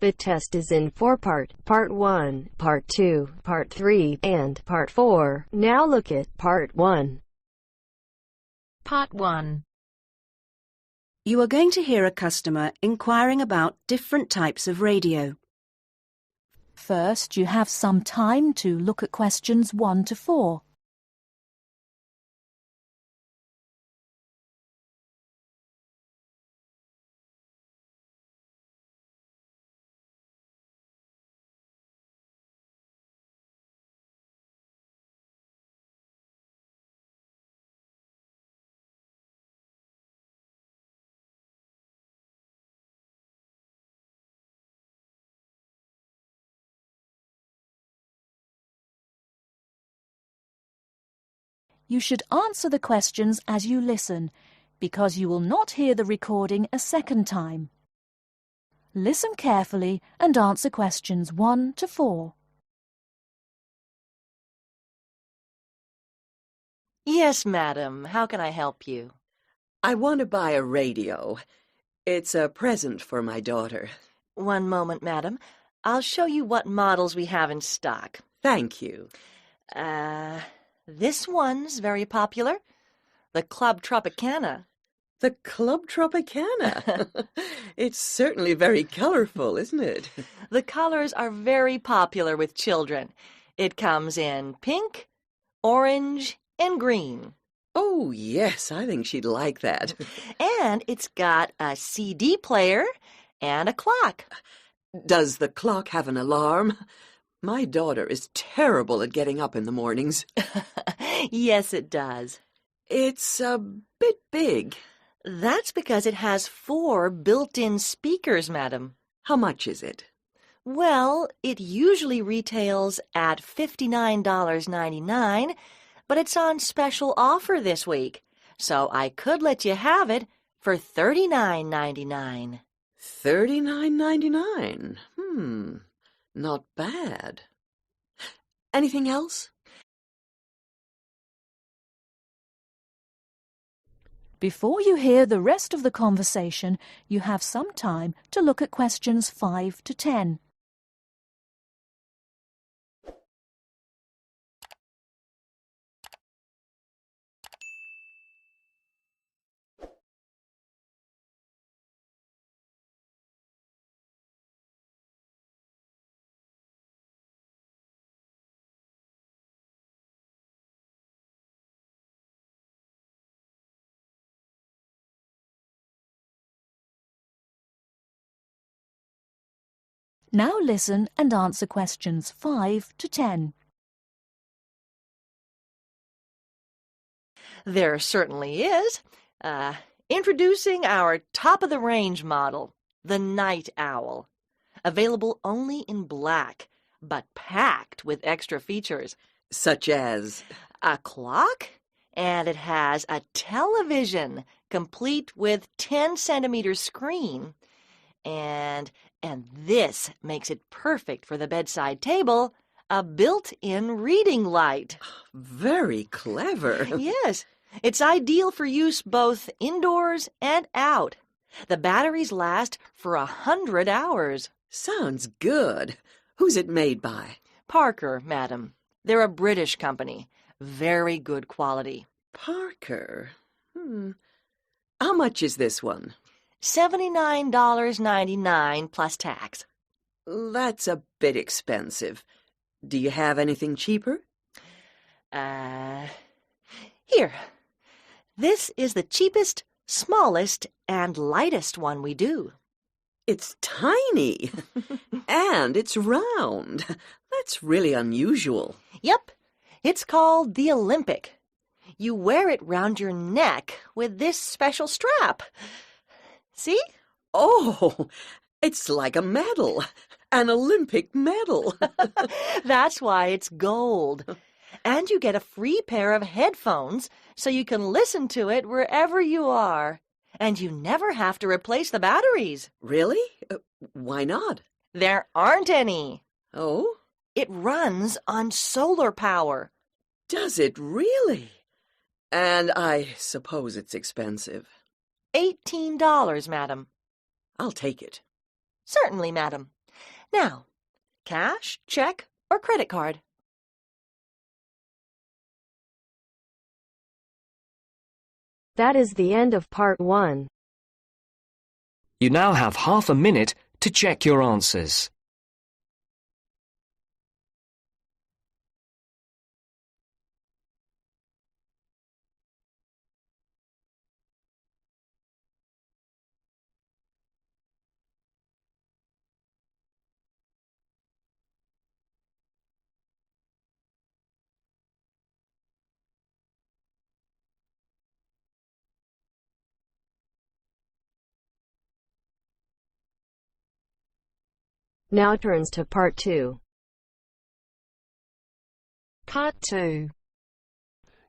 rapid test is in 4 parts. Part 1, Part 2, Part 3, and Part 4. Now look at Part 1. Part 1. You are going to hear a customer inquiring about different types of radio. First, you have some time to look at questions 1 to 4. You should answer the questions as you listen, because you will not hear the recording a second time. Listen carefully and answer questions 1 to 4. Yes, madam. How can I help you? I want to buy a radio. It's a present for my daughter. One moment, madam. I'll show you what models we have in stock. Thank you. This one's very popular. The Club Tropicana. The Club Tropicana. It's certainly very colorful, isn't it? The colors are very popular with children. It comes in pink, orange, and green. Oh, yes, I think she'd like that. And it's got a CD player and a clock. Does the clock have an alarm? My daughter is terrible at getting up in the mornings. Yes, it does. It's a bit big. That's because it has 4 built-in speakers, madam. How much is it? Well, it usually retails at $59.99, but it's on special offer this week, so I could let you have it for $39.99. $39.99? Not bad. Anything else? Before you hear the rest of the conversation, you have some time to look at questions 5 to 10. Now listen and answer questions 5 to 10. There certainly is. Introducing our top-of-the-range model, the Night Owl. Available only in black, but packed with extra features. Such as? A clock, and it has a television, complete with 10-centimeter screen. And this makes it perfect for the bedside table, a built-in reading light. Very clever. Yes, it's ideal for use both indoors and out. The batteries last for 100 hours. Sounds good. Who's it made by? Parker, madam. They're a British company. Very good quality. Parker? How much is this one? $79.99 plus tax. That's a bit expensive. Do you have anything cheaper? Here. This is the cheapest, smallest, and lightest one we do. It's tiny. And it's round. That's really unusual. Yep. It's called the Olympic. You wear it round your neck with this special strap. See? Oh, it's like a medal. An Olympic medal. That's why it's gold. And you get a free pair of headphones so you can listen to it wherever you are. And you never have to replace the batteries. Really? Why not? There aren't any. Oh? It runs on solar power. Does it really? And I suppose it's expensive. $18, madam. I'll take it. Certainly, madam. Now, cash, check, or credit card? That is the end of part 1. You now have half a minute to check your answers. Now turns to part 2. Part 2.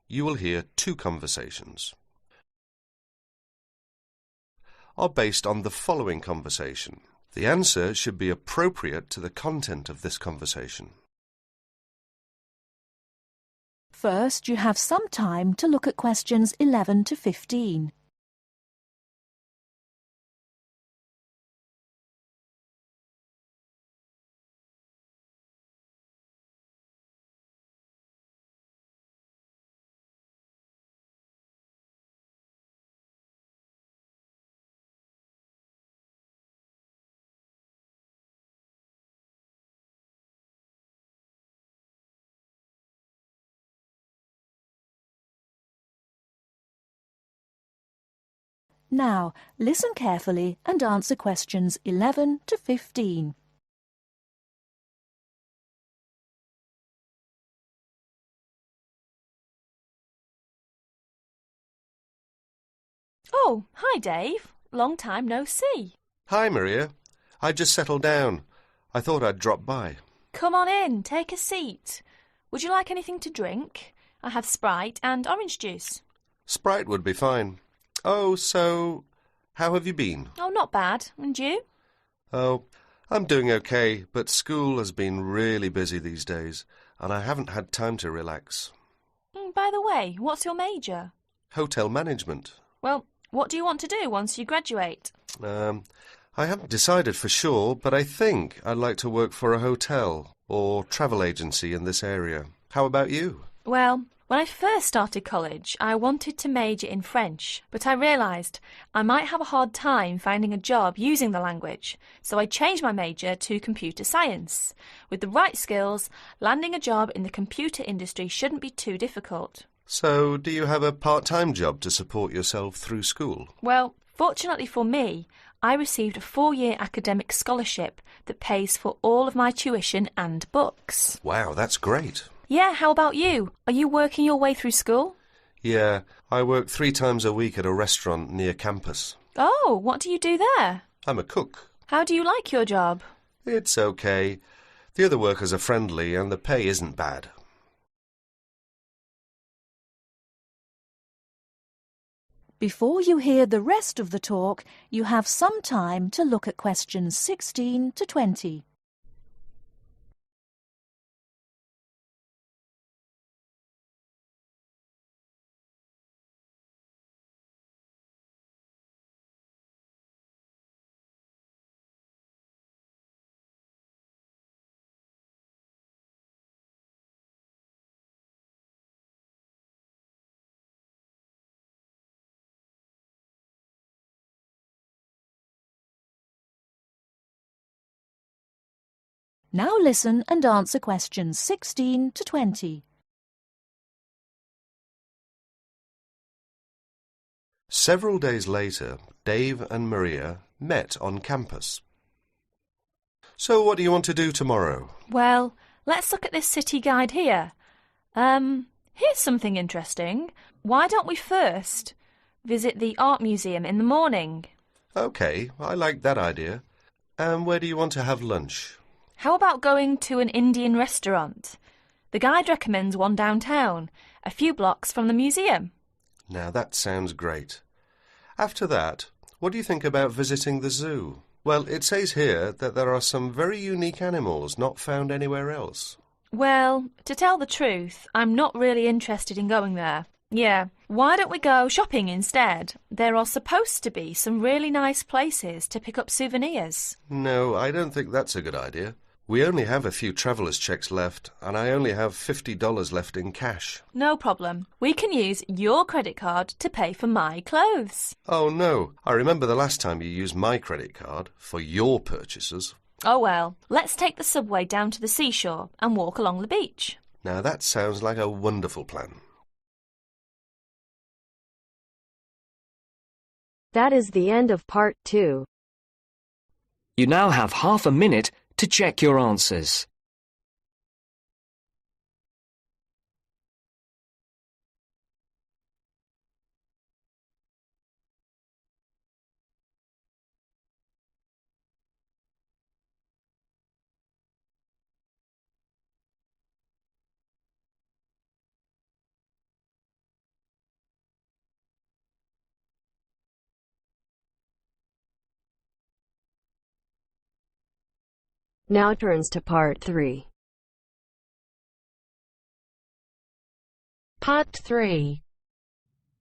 You will hear two conversations are based on the following conversation. The answer should be appropriate to the content of this conversation. First, you have some time to look at questions 11 to 15. Now, listen carefully and answer questions 11 to 15. Oh, hi Dave. Long time no see. Hi, Maria. I just settled down. I thought I'd drop by. Come on in, take a seat. Would you like anything to drink? I have Sprite and orange juice. Sprite would be fine. Oh, so, how have you been? Oh, not bad. And you? Oh, I'm doing okay, but school has been really busy these days, and I haven't had time to relax. By the way, what's your major? Hotel management. Well, what do you want to do once you graduate? I haven't decided for sure, but I think I'd like to work for a hotel or travel agency in this area. How about you? Well, when I first started college, I wanted to major in French, but I realised I might have a hard time finding a job using the language, so I changed my major to computer science. With the right skills, landing a job in the computer industry shouldn't be too difficult. So, do you have a part-time job to support yourself through school? Well, fortunately for me, I received a 4-year academic scholarship that pays for all of my tuition and books. Wow, that's great. Yeah, how about you? Are you working your way through school? Yeah, I work 3 times a week at a restaurant near campus. Oh, what do you do there? I'm a cook. How do you like your job? It's okay. The other workers are friendly and the pay isn't bad. Before you hear the rest of the talk, you have some time to look at questions 16 to 20. Now listen and answer questions 16 to 20. Several days later, Dave and Maria met on campus. So what do you want to do tomorrow? Well, let's look at this city guide here. Here's something interesting. Why don't we first visit the art museum in the morning? OK, I like that idea. And where do you want to have lunch? How about going to an Indian restaurant? The guide recommends one downtown, a few blocks from the museum. Now that sounds great. After that, what do you think about visiting the zoo? Well, it says here that there are some very unique animals not found anywhere else. Well, to tell the truth, I'm not really interested in going there. Yeah, why don't we go shopping instead? There are supposed to be some really nice places to pick up souvenirs. No, I don't think that's a good idea. We only have a few traveller's checks left, and I only have $50 left in cash. No problem. We can use your credit card to pay for my clothes. Oh, no. I remember the last time you used my credit card for your purchases. Oh well, let's take the subway down to the seashore and walk along the beach. Now, that sounds like a wonderful plan. That is the end of part 2. You now have half a minute to check your answers. Now turns to part 3. Part 3.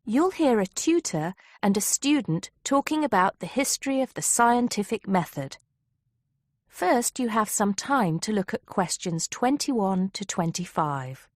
You'll hear a tutor and a student talking about the history of the scientific method. First, you have some time to look at questions 21 to 25.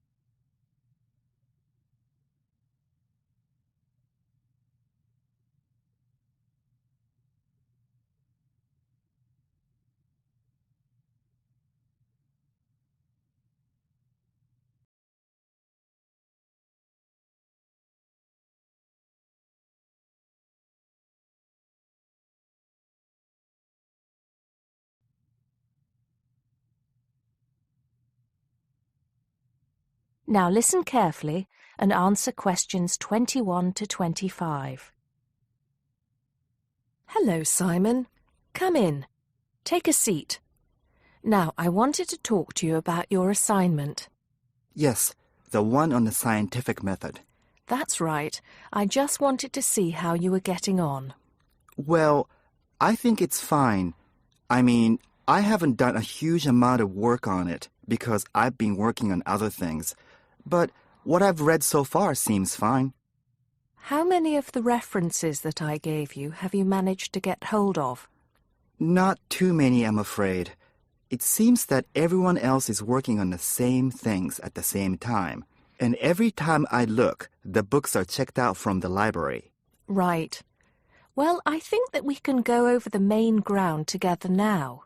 Now listen carefully and answer questions 21 to 25. Hello, Simon. Come in. Take a seat. Now, I wanted to talk to you about your assignment. Yes, the one on the scientific method. That's right. I just wanted to see how you were getting on. Well, I think it's fine. I mean, I haven't done a huge amount of work on it because I've been working on other things. But what I've read so far seems fine. How many of the references that I gave you have you managed to get hold of? Not too many, I'm afraid. It seems that everyone else is working on the same things at the same time. And every time I look, the books are checked out from the library. Right. Well, I think that we can go over the main ground together now.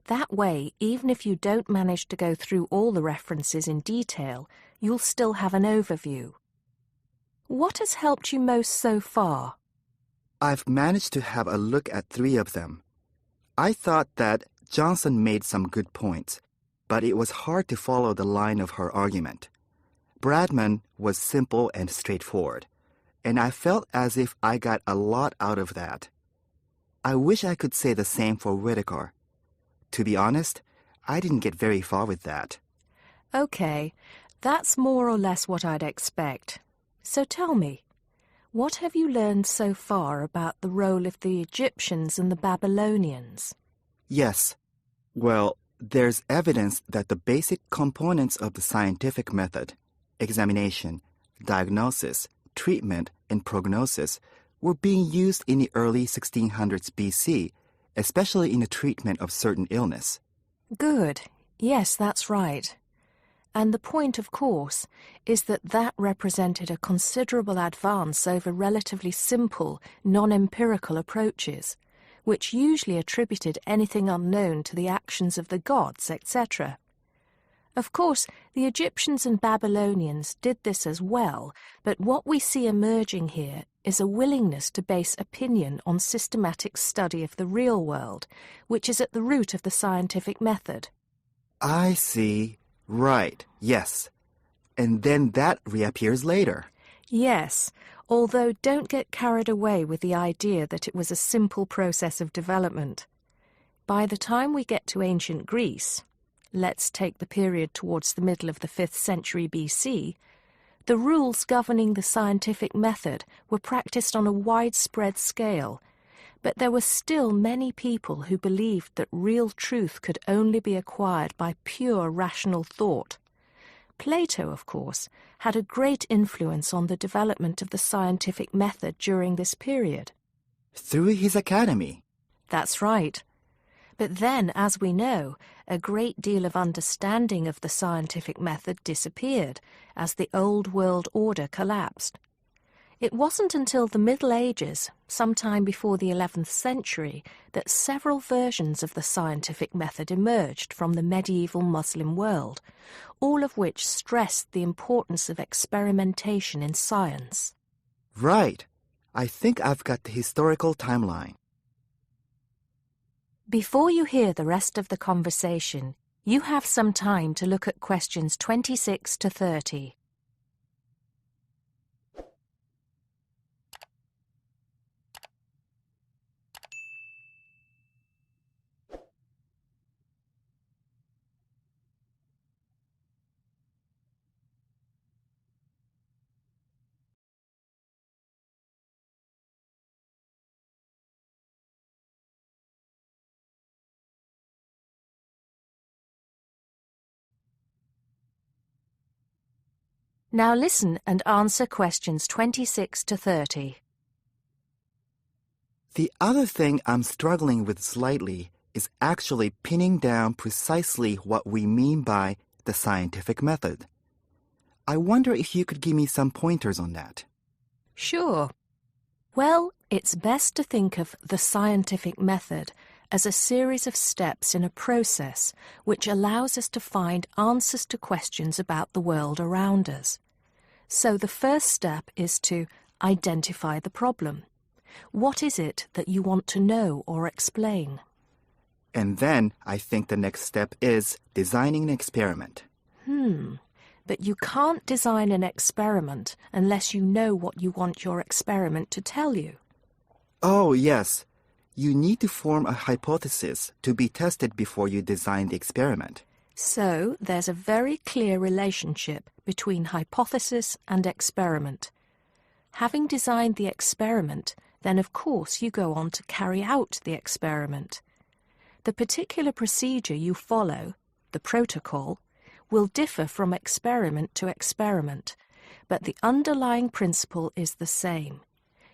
That way, even if you don't manage to go through all the references in detail, you'll still have an overview. What has helped you most so far? I've managed to have a look at 3 of them. I thought that Johnson made some good points, but it was hard to follow the line of her argument. Bradman was simple and straightforward, and I felt as if I got a lot out of that. I wish I could say the same for Whittaker. To be honest, I didn't get very far with that. Okay, that's more or less what I'd expect. So tell me, what have you learned so far about the role of the Egyptians and the Babylonians? Yes. Well, there's evidence that the basic components of the scientific method, examination, diagnosis, treatment, and prognosis, were being used in the early 1600s BC, especially in the treatment of certain illness. Good. Yes, that's right. And the point, of course, is that that represented a considerable advance over relatively simple, non-empirical approaches, which usually attributed anything unknown to the actions of the gods, etc. Of course, the Egyptians and Babylonians did this as well, but what we see emerging here is a willingness to base opinion on systematic study of the real world, which is at the root of the scientific method. I see. Right, yes. And then that reappears later. Yes, although don't get carried away with the idea that it was a simple process of development. By the time we get to ancient Greece, let's take the period towards the middle of the 5th century BC, the rules governing the scientific method were practiced on a widespread scale, but there were still many people who believed that real truth could only be acquired by pure rational thought. Plato, of course, had a great influence on the development of the scientific method during this period. Through his academy. That's right. But then, as we know, a great deal of understanding of the scientific method disappeared as the old world order collapsed. It wasn't until the Middle Ages, sometime before the 11th century, that several versions of the scientific method emerged from the medieval Muslim world, all of which stressed the importance of experimentation in science. Right. I think I've got the historical timeline. Before you hear the rest of the conversation, you have some time to look at questions 26 to 30. Now listen and answer questions 26 to 30. The other thing I'm struggling with slightly is actually pinning down precisely what we mean by the scientific method. I wonder if you could give me some pointers on that. Sure. Well, it's best to think of the scientific method as a series of steps in a process which allows us to find answers to questions about the world around us. So the first step is to identify the problem. What is it that you want to know or explain? And then I think the next step is designing an experiment. But you can't design an experiment unless you know what you want your experiment to tell you. Oh, yes. You need to form a hypothesis to be tested before you design the experiment. So there's a very clear relationship between hypothesis and experiment. Having designed the experiment, then of course you go on to carry out the experiment. The particular procedure you follow, the protocol, will differ from experiment to experiment, but the underlying principle is the same.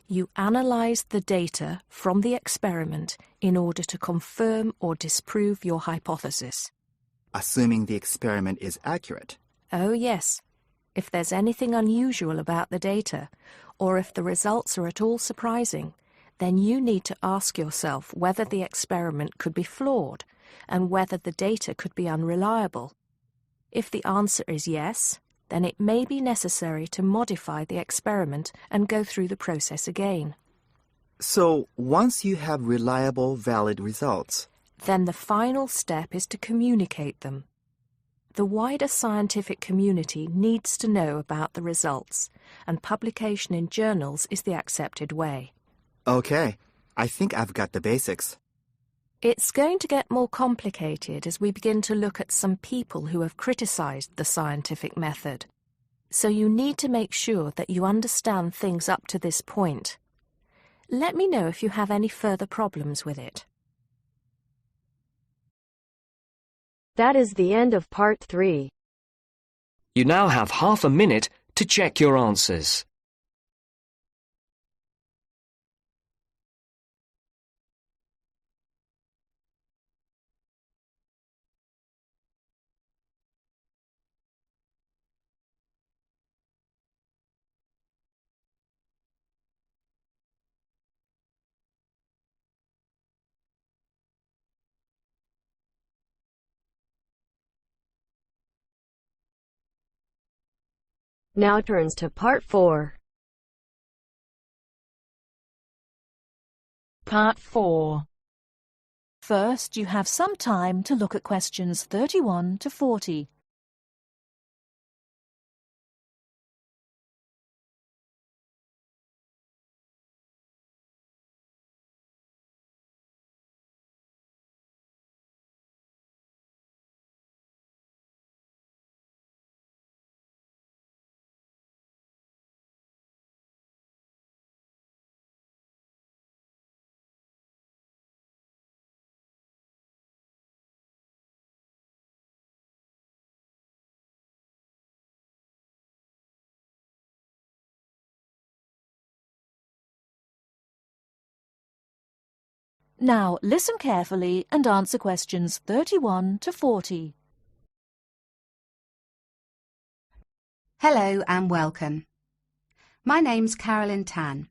You analyze the data from the experiment in order to confirm or disprove your hypothesis. Assuming the experiment is accurate. Oh, yes. If there's anything unusual about the data, or if the results are at all surprising, then you need to ask yourself whether the experiment could be flawed and whether the data could be unreliable. If the answer is yes, then it may be necessary to modify the experiment and go through the process again. So, once you have reliable, valid results, then the final step is to communicate them. The wider scientific community needs to know about the results, and publication in journals is the accepted way. Okay, I think I've got the basics. It's going to get more complicated as we begin to look at some people who have criticized the scientific method. So you need to make sure that you understand things up to this point. Let me know if you have any further problems with it. That is the end of part 3. You now have half a minute to check your answers. Now turns to part 4. Part 4. First, you have some time to look at questions 31 to 40. Now listen carefully and answer questions 31 to 40. Hello and welcome. My name's Carolyn Tan.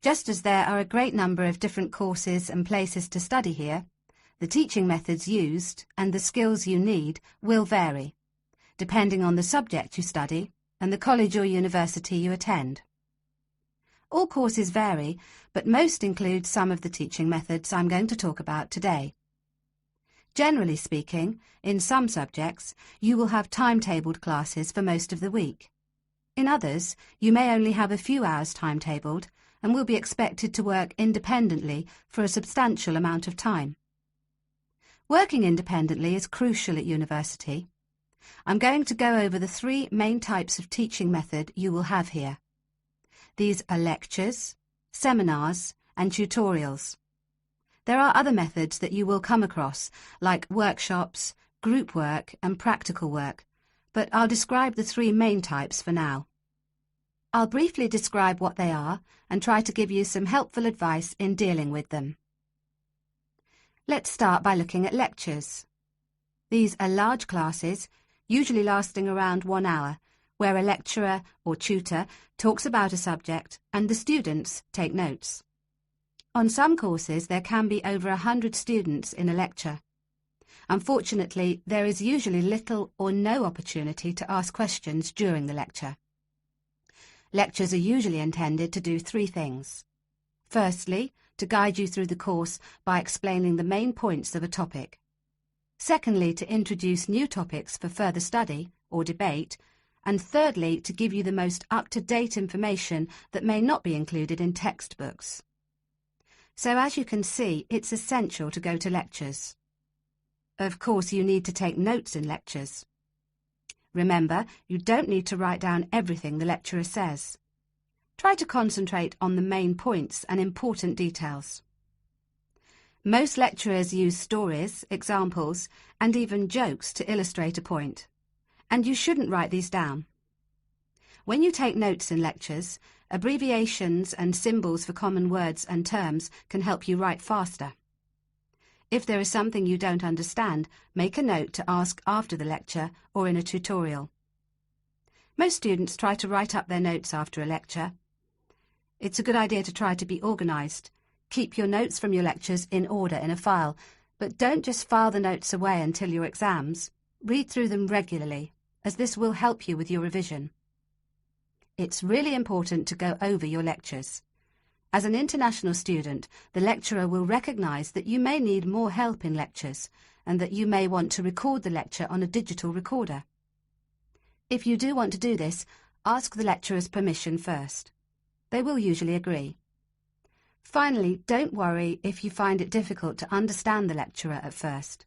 Just as there are a great number of different courses and places to study here, the teaching methods used and the skills you need will vary, depending on the subject you study and the college or university you attend. All courses vary, but most include some of the teaching methods I'm going to talk about today. Generally speaking, in some subjects, you will have timetabled classes for most of the week. In others, you may only have a few hours timetabled and will be expected to work independently for a substantial amount of time. Working independently is crucial at university. I'm going to go over the three main types of teaching method you will have here. These are lectures, seminars, and tutorials. There are other methods that you will come across, like workshops, group work, and practical work, but I'll describe the three main types for now. I'll briefly describe what they are and try to give you some helpful advice in dealing with them. Let's start by looking at lectures. These are large classes, usually lasting around 1 hour, where a lecturer or tutor talks about a subject and the students take notes. On some courses, there can be over 100 students in a lecture. Unfortunately, there is usually little or no opportunity to ask questions during the lecture. Lectures are usually intended to do three things. Firstly, to guide you through the course by explaining the main points of a topic. Secondly, to introduce new topics for further study or debate. And thirdly, to give you the most up-to-date information that may not be included in textbooks. So as you can see, it's essential to go to lectures. Of course, you need to take notes in lectures. Remember, you don't need to write down everything the lecturer says. Try to concentrate on the main points and important details. Most lecturers use stories, examples, and even jokes to illustrate a point. And you shouldn't write these down. When you take notes in lectures, abbreviations and symbols for common words and terms can help you write faster. If there is something you don't understand, make a note to ask after the lecture or in a tutorial. Most students try to write up their notes after a lecture. It's a good idea to try to be organised. Keep your notes from your lectures in order in a file, but don't just file the notes away until your exams. Read through them regularly, as this will help you with your revision. It's really important to go over your lectures. As an international student, the lecturer will recognise that you may need more help in lectures and that you may want to record the lecture on a digital recorder. If you do want to do this, ask the lecturer's permission first. They will usually agree. Finally, don't worry if you find it difficult to understand the lecturer at first.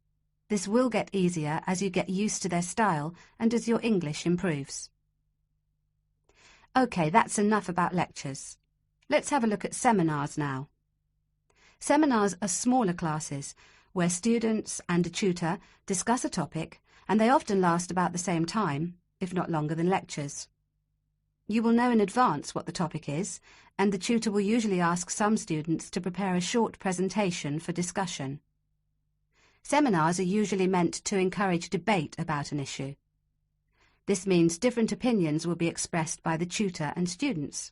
This will get easier as you get used to their style and as your English improves. OK, that's enough about lectures. Let's have a look at seminars now. Seminars are smaller classes where students and a tutor discuss a topic, and they often last about the same time, if not longer than lectures. You will know in advance what the topic is, and the tutor will usually ask some students to prepare a short presentation for discussion. Seminars are usually meant to encourage debate about an issue. This means different opinions will be expressed by the tutor and students.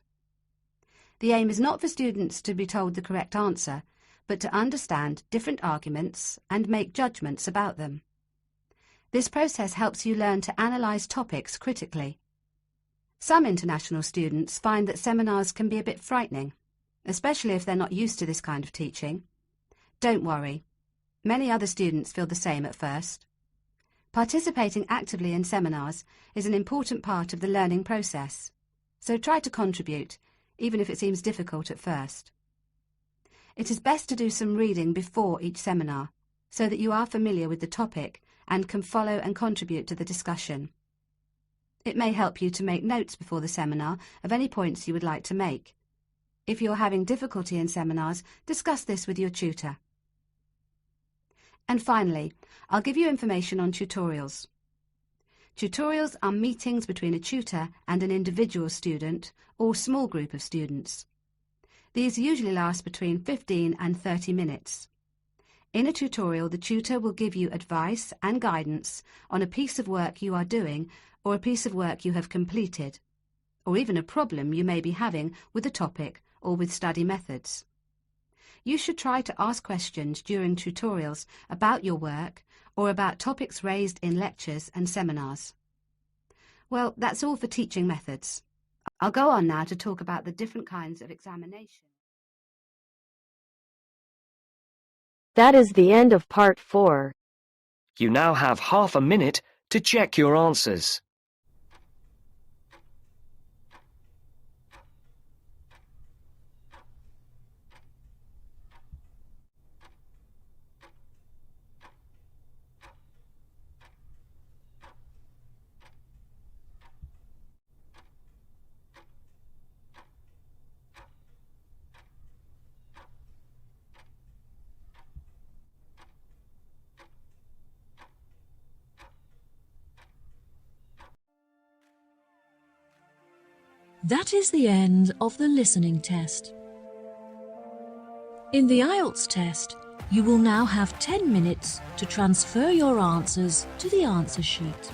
The aim is not for students to be told the correct answer, but to understand different arguments and make judgments about them. This process helps you learn to analyse topics critically. Some international students find that seminars can be a bit frightening, especially if they're not used to this kind of teaching. Don't worry. Many other students feel the same at first. Participating actively in seminars is an important part of the learning process, so try to contribute, even if it seems difficult at first. It is best to do some reading before each seminar, so that you are familiar with the topic and can follow and contribute to the discussion. It may help you to make notes before the seminar of any points you would like to make. If you're having difficulty in seminars, discuss this with your tutor. And finally, I'll give you information on tutorials. Tutorials are meetings between a tutor and an individual student or small group of students. These usually last between 15 and 30 minutes. In a tutorial, the tutor will give you advice and guidance on a piece of work you are doing or a piece of work you have completed, or even a problem you may be having with a topic or with study methods. You should try to ask questions during tutorials about your work or about topics raised in lectures and seminars. Well, that's all for teaching methods. I'll go on now to talk about the different kinds of examination. That is the end of part 4. You now have half a minute to check your answers. That is the end of the listening test. In the IELTS test, you will now have 10 minutes to transfer your answers to the answer sheet.